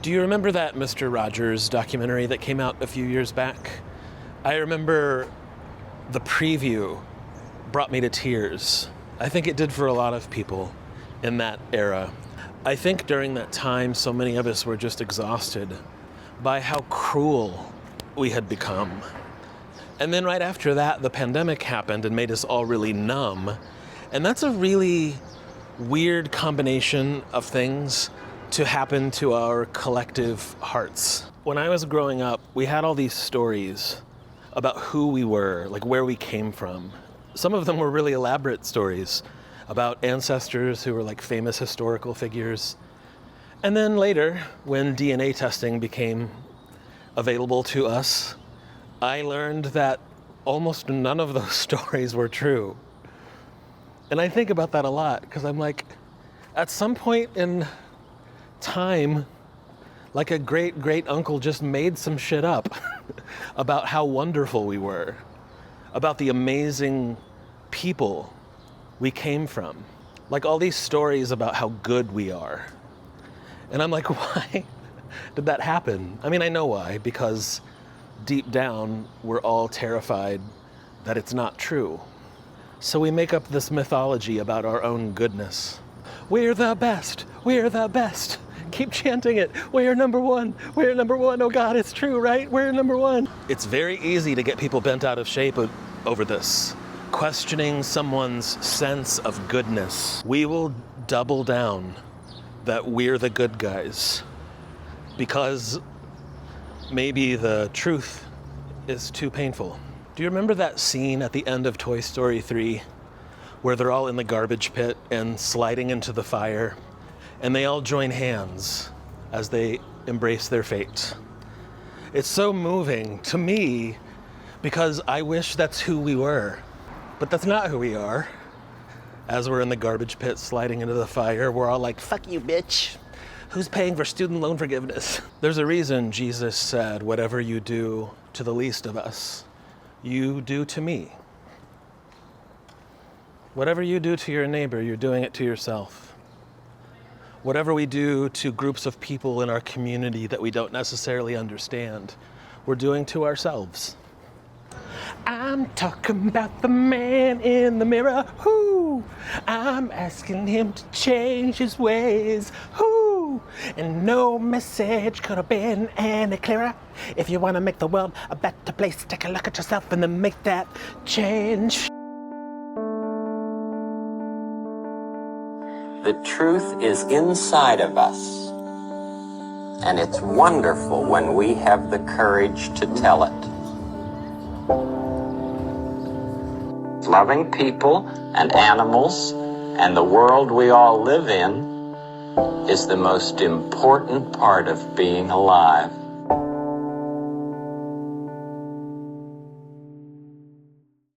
Do you remember that Mr. Rogers documentary that came out a few years back? I remember the preview brought me to tears. I think it did for a lot of people in that era. I think during that time, so many of us were just exhausted by how cruel we had become. And then right after that, the pandemic happened and made us all really numb. And that's a really weird combination of things to happen to our collective hearts. When I was growing up, we had all these stories about who we were, like where we came from. Some of them were really elaborate stories about ancestors who were like famous historical figures. And then later, when DNA testing became available to us, I learned that almost none of those stories were true. And I think about that a lot, because I'm like, at some point in time, like a great uncle just made some shit up about how wonderful we were, about the amazing people we came from, like all these stories about how good we are. And I'm like, why did that happen? I mean, I know why, because deep down, we're all terrified that it's not true. So we make up this mythology about our own goodness. We're the best, we're the best. Keep chanting it. We're number one. We're number one. Oh God, it's true, right? We're number one. It's very easy to get people bent out of shape over this, questioning someone's sense of goodness. We will double down that we're the good guys because maybe the truth is too painful. Do you remember that scene at the end of Toy Story 3 where they're all in the garbage pit and sliding into the fire? And they all join hands as they embrace their fate. It's so moving to me because I wish that's who we were. But that's not who we are. As we're in the garbage pit sliding into the fire, we're all like, fuck you, bitch. Who's paying for student loan forgiveness? There's a reason Jesus said, whatever you do to the least of us, you do to me. Whatever you do to your neighbor, you're doing it to yourself. Whatever we do to groups of people in our community that we don't necessarily understand, we're doing to ourselves. I'm talking about the man in the mirror, whoo! I'm asking him to change his ways, whoo! And no message could have been any clearer. If you want to make the world a better place, take a look at yourself and then make that change. The truth is inside of us, and it's wonderful when we have the courage to tell it. Loving people and animals and the world we all live in is the most important part of being alive.